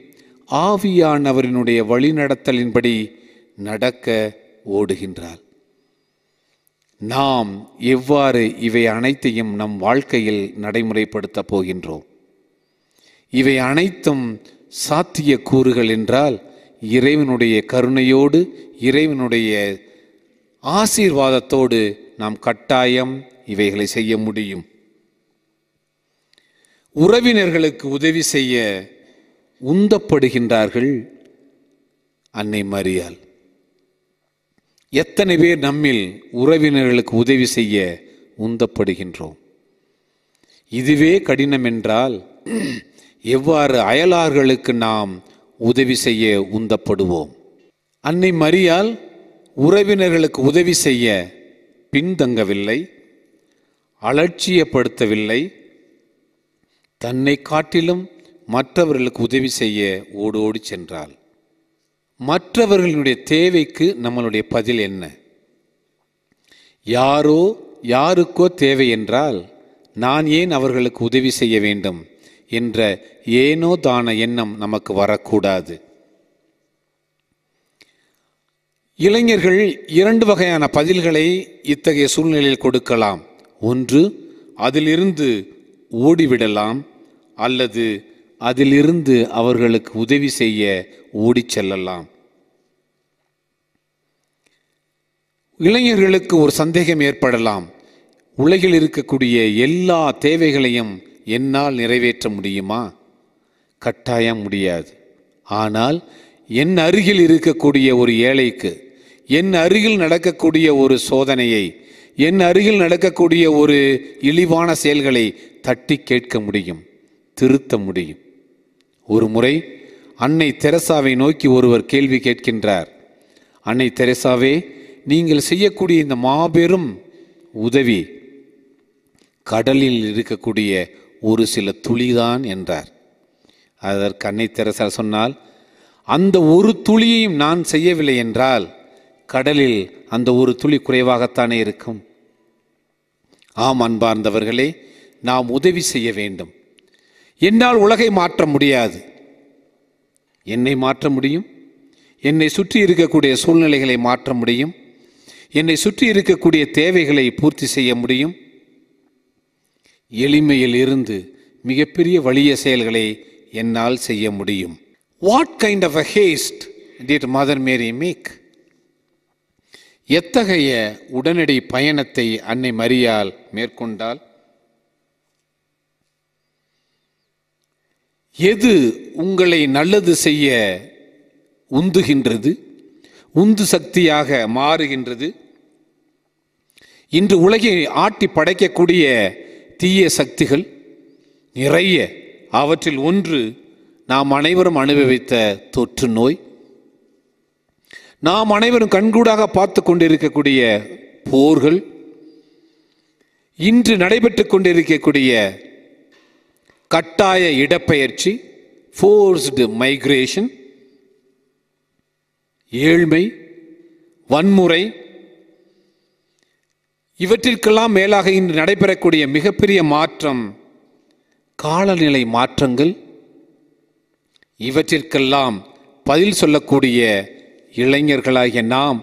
ஆவியானவரினுடைய வழிநடத்தலின்படி நடக்க ஓடுகின்றார். நாம் எவ்வாறு இவை அனைத்தையும் நம் வாழ்க்கையில் நடைமுறைப்படுத்த போகின்றோம்? இவை அனைத்தும் சாத்திய கூறுகள் என்றால் இறைவனுடைய கருணையோடு, இறைவனுடைய ஆசீர்வாதத்தோடு நாம் கட்டாயம் இவைகளை செய்ய முடியும். உறவினர்களுக்கு உதவி செய்ய உந்தப்படுகின்றார்கள் அன்னை மரியாள். எத்தனை பேர் நம்மில் உறவினர்களுக்கு உதவி செய்ய உந்தப்படுகின்றோம்? இதுவே கடினம் என்றால் எவ்வாறு அயலார்களுக்கு நாம் உதவி செய்ய உந்தப்படுவோம்? அன்னை மரியாள் உறவினர்களுக்கு உதவி செய்ய பின்தங்கவில்லை, அலட்சியப்படுத்தவில்லை. தன்னை காட்டிலும் மற்றவர்களுக்கு உதவி செய்ய ஓடோடி சென்றாள். மற்றவர்களுடைய தேவைக்கு நம்மளுடைய பதில் என்ன? யாரோ யாருக்கோ தேவை என்றால் நான் ஏன் அவர்களுக்கு உதவி செய்ய வேண்டும் என்ற ஏனோ தான எண்ணம் நமக்கு வரக்கூடாது. இளைஞர்கள் இரண்டு வகையான பதில்களை இத்தகைய சூழ்நிலையில் கொடுக்கலாம். ஒன்று, அதிலிருந்து ஓடிவிடலாம், அல்லது அதிலிருந்து அவர்களுக்கு உதவி செய்ய ஓடிச் செல்லலாம். இளைஞர்களுக்கு ஒரு சந்தேகம் ஏற்படலாம். உலகில் இருக்கக்கூடிய எல்லா தேவைகளையும் என்னால் நிறைவேற்ற முடியுமா? கட்டாயம் முடியாது. ஆனால் என் அருகில் இருக்கக்கூடிய ஒரு ஏழைக்கு, என் அருகில் நடக்கக்கூடிய ஒரு சோதனையை, என் அருகில் நடக்கக்கூடிய ஒரு இழிவான செயல்களை தட்டி கேட்க முடியும், திருத்த முடியும். ஒரு முறை அன்னை தெரசாவை நோக்கி ஒருவர் கேள்வி கேட்கின்றார். அன்னை தெரசாவே, நீங்கள் செய்யக்கூடிய இந்த மாபெரும் உதவி கடலில் இருக்கக்கூடிய ஒரு சில துளிதான் என்றார். அதற்கு அன்னை தெரசா சொன்னால், அந்த ஒரு துளியையும் நான் செய்யவில்லை என்றால் கடலில் அந்த ஒரு துளி குறைவாகத்தானே இருக்கும். ஆம் அன்பார்ந்தவர்களே, நாம் உதவி செய்ய வேண்டும். என்னால் உலகை மாற்ற முடியாது. என்னை மாற்ற முடியும், என்னை சுற்றி இருக்கக்கூடிய சூழ்நிலைகளை மாற்ற முடியும், என்னை சுற்றி இருக்கக்கூடிய தேவைகளை பூர்த்தி செய்ய முடியும். எளிமையில் இருந்து மிகப்பெரிய வலிய செயல்களை என்னால் செய்ய முடியும். What kind of a haste did Mother Mary make? எத்தகைய உடனடி பயணத்தை அன்னை மரியாள் மேற்கொண்டால்? எது உங்களை நல்லது செய்ய உந்துகின்றது, உந்து சக்தியாக மாறுகின்றது? இன்று உலகை ஆட்டி படைக்கக்கூடிய தீய சக்திகள் நிறைய. அவற்றில் ஒன்று நாம் அனைவரும் அனுபவித்த தொற்று நோய், நாம் அனைவரும் கண்கூடாக பார்த்து கொண்டிருக்கக்கூடிய போர்கள், இன்று நடைபெற்று கொண்டிருக்கக்கூடிய கட்டாய இடப்பெயர்ச்சி, ஃபோர்ஸ்டு மைக்ரேஷன், ஏழ்மை, வன்முறை, இவற்றிற்கெல்லாம் மேலாக இன்று நடைபெறக்கூடிய மிகப்பெரிய மாற்றம் காலநிலை மாற்றங்கள். இவற்றிற்கெல்லாம் பதில் சொல்லக்கூடிய இளைஞர்களாகிய நாம்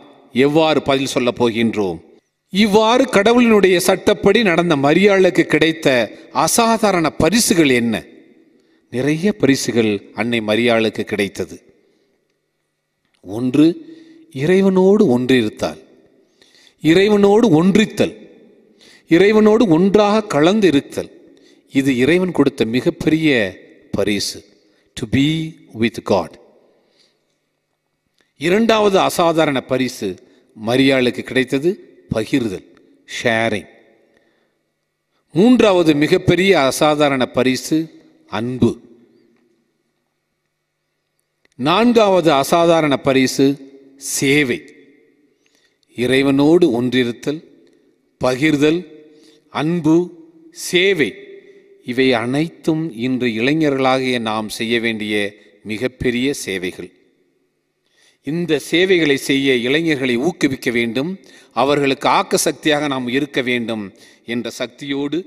எவ்வாறு பதில் சொல்லப் போகின்றோம்? இவ்வாறு கடவுளினுடைய சட்டப்படி நடந்த மரியாளுக்கு கிடைத்த அசாதாரண பரிசுகள் என்ன? நிறைய பரிசுகள் அன்னை மரியாளுக்கு கிடைத்தது. ஒன்று, இறைவனோடு ஒன்றிருத்தல், இறைவனோடு ஒன்றித்தல், இறைவனோடு ஒன்றாக கலந்து இருத்தல். இது இறைவன் கொடுத்த மிகப்பெரிய பரிசு, டு பி வித் காட். இரண்டாவது அசாதாரண பரிசு மரியாளுக்கு கிடைத்தது பகிர்தல், ஷேரிங். மூன்றாவது மிகப்பெரிய அசாதாரண பரிசு அன்பு. நான்காவது அசாதாரண பரிசு சேவை. இறைவனோடு ஒன்றிருத்தல், பகிர்தல், அன்பு, சேவை, இவை அனைத்தும் இன்று இளைஞர்களாகிய நாம் செய்ய வேண்டிய மிகப்பெரிய சேவைகள். இந்த சேவைகளை செய்ய இளைஞர்களை ஊக்குவிக்க வேண்டும், அவர்களுக்கு ஆக்க சக்தியாக நாம் இருக்க வேண்டும் என்ற சக்தியோடு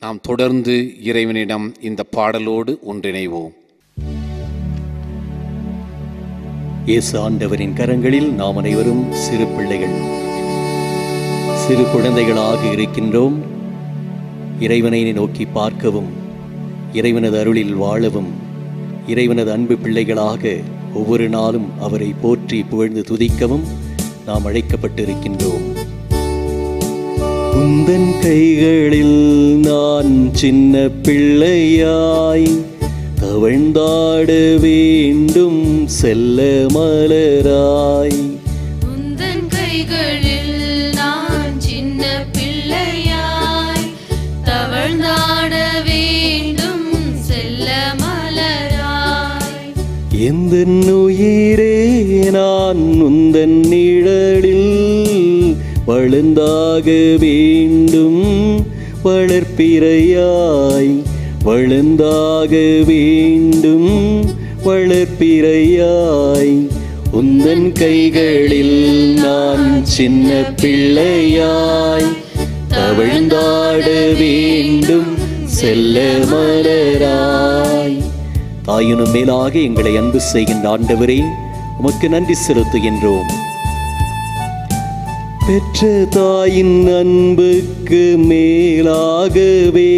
நாம் தொடர்ந்து இறைவனிடம் இந்த பாடலோடு ஒன்றிணைவோம். இயேசு ஆண்டவரின் கரங்களில் நாம் அனைவரும் சிறு பிள்ளைகள், சிறு குழந்தைகளாக இருக்கின்றோம். இறைவனை நோக்கி பார்க்கவும், இறைவனது அருளில் வாழவும், இறைவனது அன்பு பிள்ளைகளாக ஒவ்வொரு நாளும் அவரை போற்றி புகழ்ந்து துதிக்கவும் நாம் அழைக்கப்பட்டிருக்கின்றோம். உந்தன் கைகளில் நான் சின்ன பிள்ளையாய் தவழ்ந்தாட வேண்டும் செல்ல மலராய். உந்தன் கைகளில் நான் சின்ன பிள்ளையாய் தவழ்ந்தாட வேண்டும் செல்ல மலராய். எந்தன் உயிரே நான் உந்தன் நிழலில் வளர்ந்தாக வேண்டும் வளர்ப்பிறையாய், வளர்ந்தாக வேண்டும் வளர்ப்பிறையாய். உந்தன் கைகளில் நான் சின்ன பிள்ளையாய் தவழ்ந்தாட வேண்டும் செல்ல மலராய். தாயினும் மேலாக எங்களை அன்பு செய்கின்ற ஆண்டவரே, உமக்கு நன்றி செலுத்துகின்றோம். பெற்ற தாயின் அன்புக்கு மேலாகவே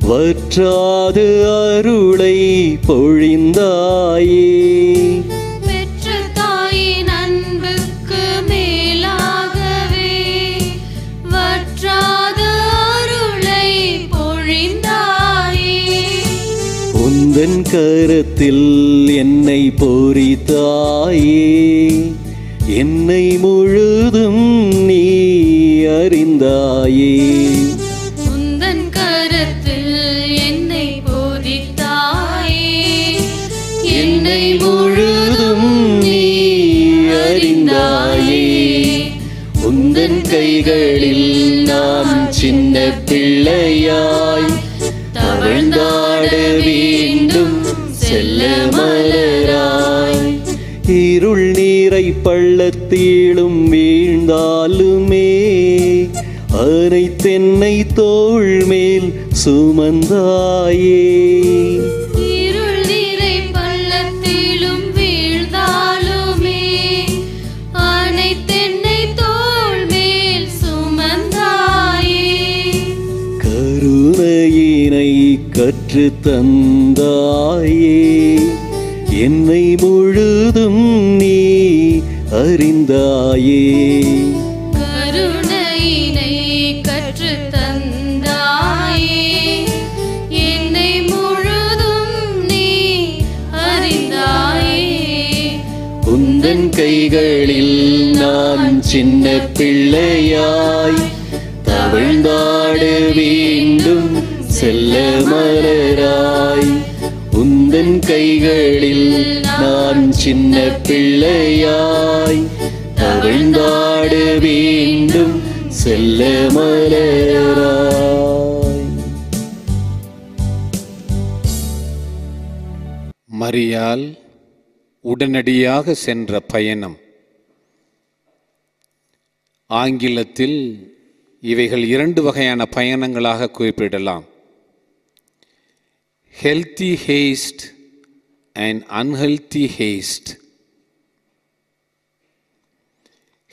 வற்றாத அருளை பொழிந்தாயே. பெற்ற தாயின் அன்புக்கு மேலாகவே வற்றாத அருளை பொழிந்தாயே. உந்தன் கரத்தில் என்னை பொறித்தாயே, என்னை முழுதும் நீ அறிந்தாயே. உந்தன் கரத்தில் என்னை போதித்தாயே, என்னை முழுதும் நீ அறிந்தாயே. உந்தன் கைகளில் நான் சின்ன பிள்ளையாய் தவழ்ந்தாட வேண்டும் செல்ல மலராய். இருள் நீரை பள்ளத்தீளும் வீழ்ந்தாலுமே அனைத்தென்னை தோள் மேல் சுமந்தாயே. இருள் நீரை பள்ளத்திலும் வீழ்ந்தாலுமே அனைத்தென்னை தோள் மேல் சுமந்தாயே. கருணையினை கற்று தந்தாயே, என்னை முழுதும் நீ அறிந்தாயே. கருணையினை கற்று தந்தாயே, என்னை முழுதும் நீ அறிந்தாயே. உந்தன் கைகளில் நான் சின்ன பிள்ளையாய் தவழ்ந்தாட வேண்டும் செல்ல மலராய். உந்தன் கைகளில் நான் சின்ன பிள்ளையாய் தவழ்ந்தாட வேண்டும் செல்ல மலராய். மரியாள் உடனடியாக சென்ற பயணம். ஆங்கிலத்தில் இவைகள் 2 வகையான பயணங்களாக குறிப்பிடலாம். Healthy haste and unhealthy haste.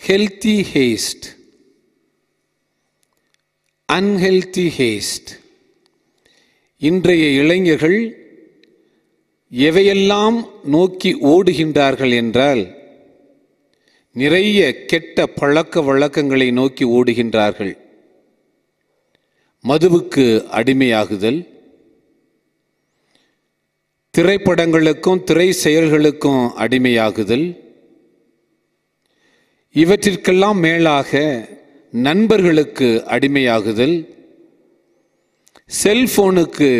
Healthy haste, unhealthy haste. இன்றைய இளைஞர்கள் எவையெல்லாம் நோக்கி ஓடுகின்றார்கள் என்றால், நிறைய கெட்ட பழக்க வழக்கங்களை நோக்கி ஓடுகின்றார்கள். மதுவுக்கு அடிமையாகுதல், திரைப்படங்களுக்கும் திரை செயல்களுக்கும் அடிமையாகுதல், இவற்றிற்கெல்லாம் மேலாக நண்பர்களுக்கு அடிமையாகுதல், செல்போனுக்கு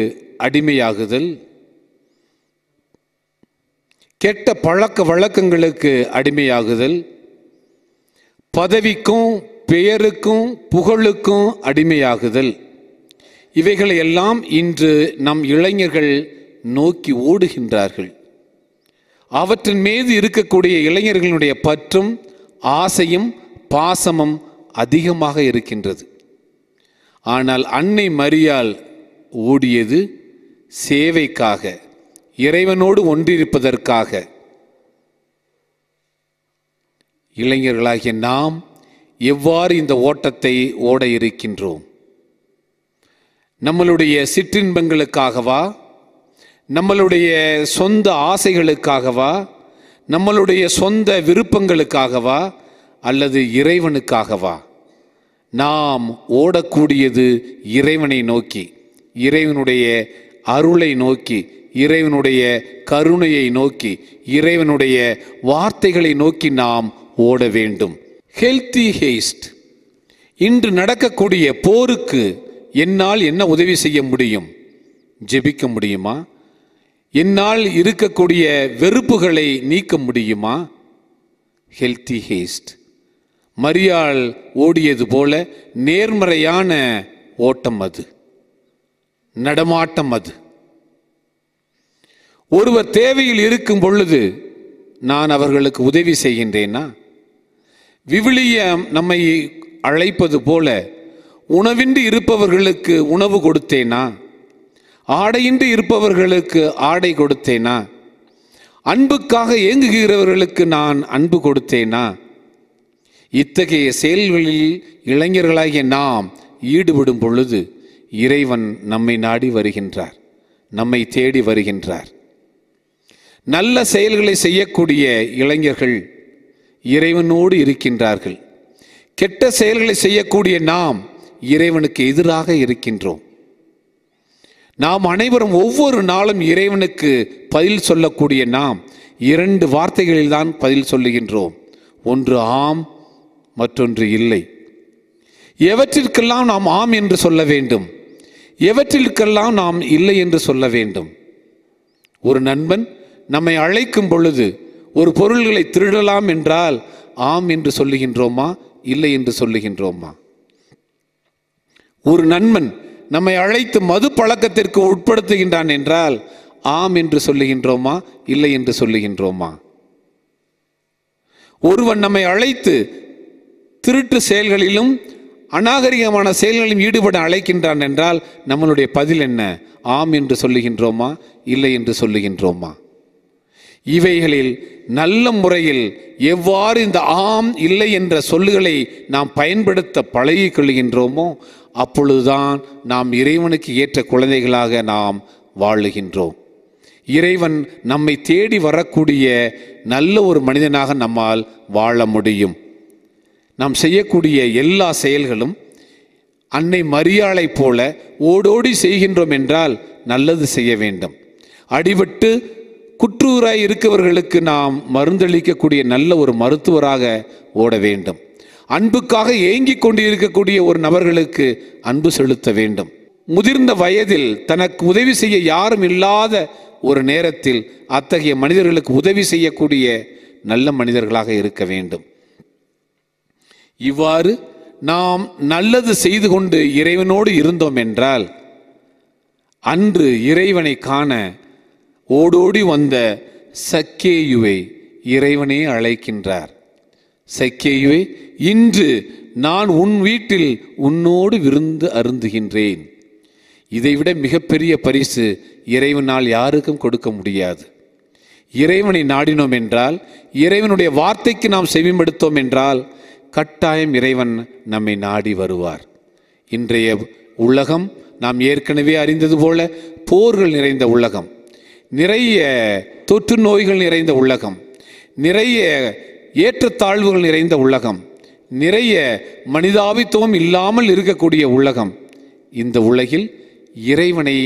அடிமையாகுதல், கெட்ட பழக்க வழக்கங்களுக்கு அடிமையாகுதல், பதவிக்கும் பெயருக்கும் புகழுக்கும் அடிமையாகுதல், இவைகளை எல்லாம் இன்று நம் இளைஞர்கள் நோக்கி ஓடுகின்றார்கள். அவற்றின் மீது இருக்கக்கூடிய இளைஞர்களுடைய பற்றும் ஆசையும் பாசமும் அதிகமாக இருக்கின்றது. ஆனால் அன்னை மரியாள் ஓடியது சேவைக்காக, இறைவனோடு ஒன்றிருப்பதற்காக. இளைஞர்களாகிய நாம் எவ்வாறு இந்த ஓட்டத்தை ஓட இருக்கின்றோம்? நம்மளுடைய சிற்றின்பங்களுக்காகவா, நம்மளுடைய சொந்த ஆசைகளுக்காகவா, நம்மளுடைய சொந்த விருப்பங்களுக்காகவா, அல்லது இறைவனுக்காகவா? நாம் ஓடக்கூடியது இறைவனை நோக்கி, இறைவனுடைய அருளை நோக்கி, இறைவனுடைய கருணையை நோக்கி, இறைவனுடைய வார்த்தைகளை நோக்கி நாம் ஓட வேண்டும். ஹெல்த்தி ஹேஸ்ட். இன்று நடக்கக்கூடிய போருக்கு என்னால் என்ன உதவி செய்ய முடியும்? ஜெபிக்க முடியுமா? என்னால் இருக்கக்கூடிய வெறுப்புகளை நீக்க முடியுமா? ஹெல்த்தி ஹேஸ்ட். மரியாள் ஓடியது போல நேர்மறையான ஓட்டம் அது, நடமாட்டம் அது. ஒருவர் தேவையில் இருக்கும் பொழுது நான் அவர்களுக்கு உதவி செய்கின்றேனா? விவிலியம் நம்மை அழைப்பது போல உணவின்றி இருப்பவர்களுக்கு உணவு கொடுத்தேனா? ஆடையின்றி இருப்பவர்களுக்கு ஆடை கொடுத்தேனா? அன்புக்காக ஏங்குகிறவர்களுக்கு நான் அன்பு கொடுத்தேனா? இத்தகைய செயல்களில் இளைஞர்களாகிய நாம் ஈடுபடும் பொழுது இறைவன் நம்மை நாடி வருகின்றார், நம்மை தேடி வருகின்றார். நல்ல செயல்களை செய்யக்கூடிய இளைஞர்கள் இறைவனோடு இருக்கின்றார்கள். கெட்ட செயல்களை செய்யக்கூடிய நாம் இறைவனுக்கு எதிராக இருக்கின்றோம். நாம் அனைவரும் ஒவ்வொரு நாளும் இறைவனுக்கு பதில் சொல்லக்கூடிய நாம் 2 வார்த்தைகளில் தான் பதில் சொல்லுகின்றோம். ஒன்று ஆம், மற்றொன்று இல்லை. எவற்றிற்கெல்லாம் நாம் ஆம் என்று சொல்ல வேண்டும், எவற்றிற்கெல்லாம் நாம் இல்லை என்று சொல்ல வேண்டும். ஒரு நண்பன் நம்மை அழைக்கும் பொழுது ஒரு பொருள்களை திருடலாம் என்றால் ஆம் என்று சொல்லுகின்றோமா, இல்லை என்று சொல்லுகின்றோமா? ஒரு நண்பன் நம்மை அழைத்து மது பழக்கத்திற்கு உட்படுத்துகின்றான் என்றால் ஆம் என்று சொல்லுகின்றோமா, இல்லை என்று சொல்லுகின்றோமா? ஒருவன் நம்மை அழைத்து திருட்டு செயல்களிலும் அநாகரிகமான செயல்களிலும் ஈடுபட அழைக்கின்றான் என்றால் நம்மளுடைய பதில் என்ன? ஆம் என்று சொல்லுகின்றோமா, இல்லை என்று சொல்லுகின்றோமா? இவைகளில் நல்ல முறையில் எவ்வாறு இந்த ஆம் இல்லை என்ற சொல்லுகளை நாம் பயன்படுத்த பழகிக் கொள்கின்றோமோ அப்பொழுதுதான் நாம் இறைவனுக்கு ஏற்ற குழந்தைகளாக நாம் வாழுகின்றோம். இறைவன் நம்மை தேடி வரக்கூடிய நல்ல ஒரு மனிதனாக நம்மால் வாழ முடியும். நாம் செய்யக்கூடிய எல்லா செயல்களும் அன்னை மரியாளை போல ஓடோடி செய்கின்றோம் என்றால் நல்லது செய்ய வேண்டும். அடிபட்டு குற்றூராய் இருக்கவர்களுக்கு நாம் மருந்தளிக்கக்கூடிய நல்ல ஒரு மருத்துவராக ஓட வேண்டும். அன்புக்காக ஏங்கிக் கொண்டு இருக்கக்கூடிய ஒரு நபர்களுக்கு அன்பு செலுத்த வேண்டும். முதிர்ந்த வயதில் தனக்கு உதவி செய்ய யாரும் இல்லாத ஒரு நேரத்தில் அத்தகைய மனிதர்களுக்கு உதவி செய்யக்கூடிய நல்ல மனிதர்களாக இருக்க வேண்டும். இவ்வாறு நாம் நல்லது செய்து கொண்டு இறைவனோடு இருந்தோம் என்றால் அன்று இறைவனை காண ஓடோடி வந்த சக்கேயுவை இறைவனே அழைக்கின்றார். சக்கேயுவை, இன்று நான் உன் வீட்டில் உன்னோடு விருந்து அருந்துகின்றேன். இதைவிட மிகப்பெரிய பரிசு இறைவனால் யாருக்கும் கொடுக்க முடியாது. இறைவனை நாடினோம் என்றால், இறைவனுடைய வார்த்தைக்கு நாம் செவிமடுத்தோம் என்றால், கட்டாயம் இறைவன் நம்மை நாடி வருவார். இன்றைய உலகம் நாம் ஏற்கனவே அறிந்தது போல போர்கள் நிறைந்த உலகம், நிறைய தொற்று நோய்கள் நிறைந்த உலகம், நிறைய ஏற்றத்தாழ்வுகள் நிறைந்த உலகம், நிறைய மனிதாபித்துவம் இல்லாமல் இருக்கக்கூடிய உலகம். இந்த உலகில் இறைவனை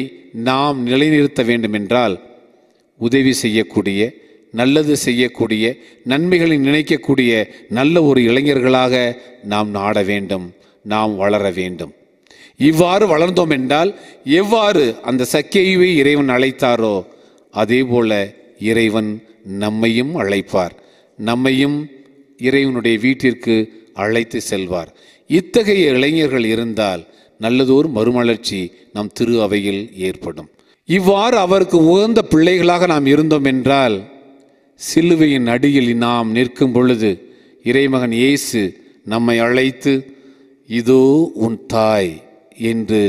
நாம் நிலைநிறுத்த வேண்டும் என்றால், உதவி செய்யக்கூடிய, நல்லது செய்யக்கூடிய, நன்மைகளை நினைக்கக்கூடிய நல்ல ஒரு இளைஞர்களாக நாம் நாட வேண்டும், நாம் வளர வேண்டும். இவ்வாறு வளர்ந்தோம் என்றால், எவ்வாறு அந்த சக்கேயுவை இறைவன் அழைத்தாரோ அதே போல இறைவன் நம்மையும் அழைப்பார், நம்மையும் இறைவனுடைய வீட்டிற்கு அழைத்து செல்வார். இத்தகைய இளைஞர்கள் இருந்தால் நல்லதோர் மறுமலர்ச்சி நம் திரு அவையில் ஏற்படும். இவ்வாறு அவருக்கு உகந்த பிள்ளைகளாக நாம் இருந்தோம் என்றால், சிலுவையின் அடியில் நாம் நிற்கும் பொழுது இறைமகன் இயேசு நம்மை அழைத்து, இதோ உன் தாய் என்று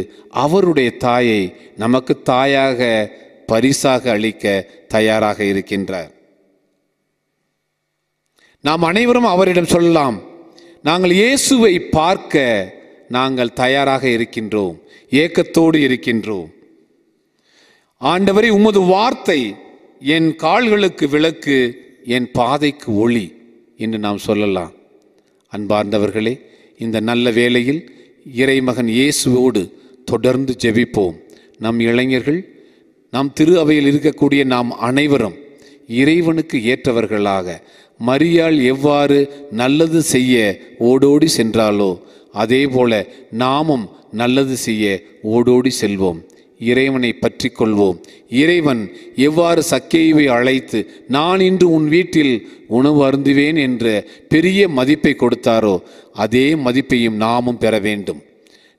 அவருடைய தாயை நமக்கு தாயாக பரிசாக அளிக்க தயாராக இருக்கின்றார். நாம் அனைவரும் அவரிடம் சொல்லலாம், நாங்கள் இயேசுவை பார்க்க நாங்கள் தயாராக இருக்கின்றோம், ஏக்கத்தோடு இருக்கின்றோம். ஆண்டவரே, உமது வார்த்தை என் கால்களுக்கு விளக்கு, என் பாதைக்கு ஒளி என்று நாம் சொல்லலாம். அன்பார்ந்தவர்களே, இந்த நல்ல வேளையில் இறைமகன் இயேசுவோடு தொடர்ந்து ஜெபிப்போம். நம் இளைஞர்கள், நம் திரு அவையில் இருக்கக்கூடிய நாம் அனைவரும் இறைவனுக்கு ஏற்றவர்களாக, மரியாள் எவ்வாறு நல்லது செய்ய ஓடோடி சென்றாலோ அதே போல நாமும் நல்லது செய்ய ஓடோடி செல்வோம். இறைவனை பற்றி கொள்வோம். இறைவன் எவ்வாறு சக்கேயுவை அழைத்து, நான் இன்று உன் வீட்டில் உணவு அருந்துவேன் என்ற பெரிய மதிப்பை கொடுத்தாரோ அதே மதிப்பையும் நாமும் பெற வேண்டும்.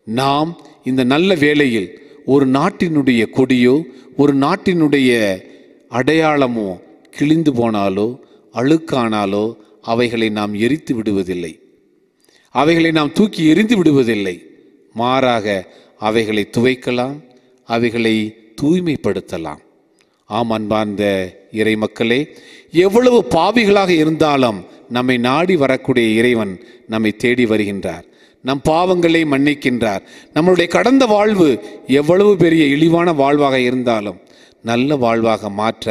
நாம் இந்த நல்ல வேளையில் ஒரு நாட்டினுடைய கொடியோ ஒரு நாட்டினுடைய அடையாளமோ கிழிந்து போனாலோ அழுக்கானாலோ அவைகளை நாம் எரித்து விடுவதில்லை, அவைகளை நாம் தூக்கி எறிந்து விடுவதில்லை. மாறாக அவைகளை துவைக்கலாம், அவைகளை தூய்மைப்படுத்தலாம். ஆம் அன்பார்ந்த இறை மக்களே, எவ்வளவு பாவிகளாக இருந்தாலும் நம்மை நாடி வரக்கூடிய இறைவன் நம்மை தேடி வருகின்றார், நம் பாவங்களை மன்னிக்கின்றார். நம்மளுடைய கடந்த வாழ்வு எவ்வளவு பெரிய இழிவான வாழ்வாக இருந்தாலும் நல்ல வாழ்வாக மாற்ற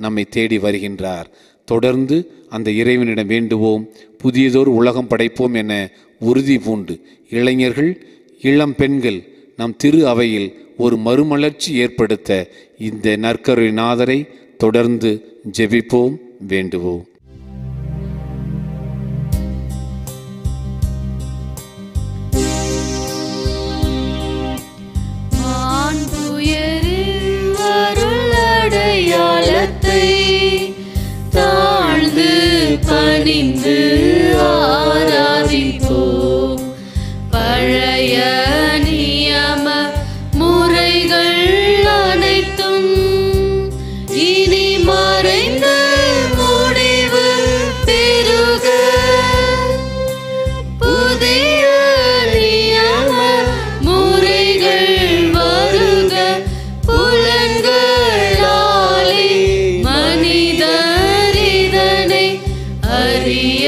நம்மை தேடி வருகின்றார். தொடர்ந்து அந்த இறைவனிடம் வேண்டுவோம், புதியதோர் உலகம் படைப்போம் என உறுதி பூண்டு இளைஞர்கள், இளம் பெண்கள் நம் திரு அவையில் ஒரு மறுமலர்ச்சி ஏற்படுத்த இந்த நற்கருணை நாதரை தொடர்ந்து ஜெபிப்போம், வேண்டுவோம். தாழ்ந்து பணிந்து ஆராதிப்போம். பழைய நியம முறைகள் அனைத்தும் இனி மறைந்து முடிவு பெறுக. புதிய நியம முறைகள் வருக. புலன்களாலே மனிதர் இதனை அறிய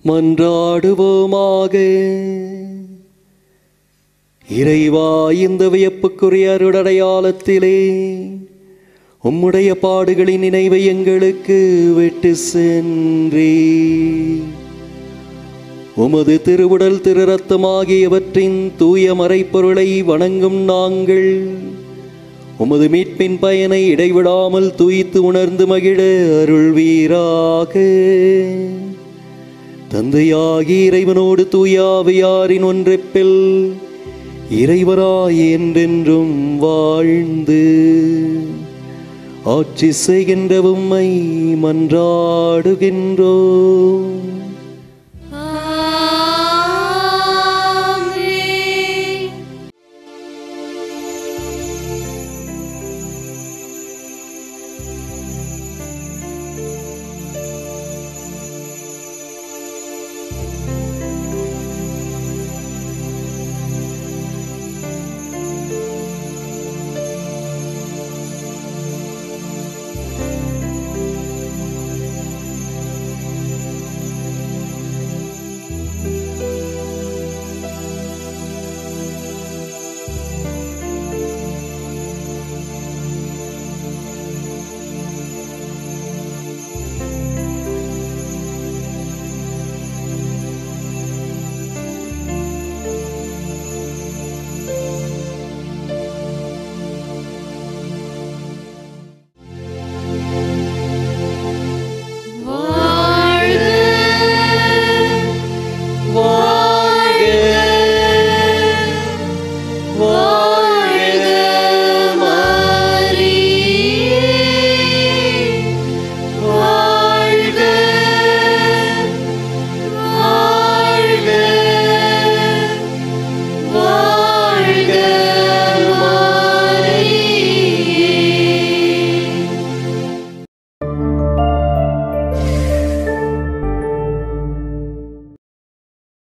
மன்றாடுவோமாக. இறைவா, இந்த வியப்புக்குரிய அருளடையாளத்திலே உம்முடைய பாடுகளின் நினைவை எங்களுக்கு விட்டு சென்றே உமது திருவுடல் திரு ரத்தம் ஆகியவற்றின் தூய மறைப்பொருளை வணங்கும் நாங்கள் உமது மீட்பின் பயனை இடைவிடாமல் தூய்த்து உணர்ந்து மகிழ அருள்வீராக. தந்தையாகி இறைவனோடு தூய ஆவியாரின் ஒன்றிப்பில் இறைவராய் என்றென்றும் வாழ்ந்து ஆட்சி செய்கின்ற உம்மை மன்றாடுகின்றோம்.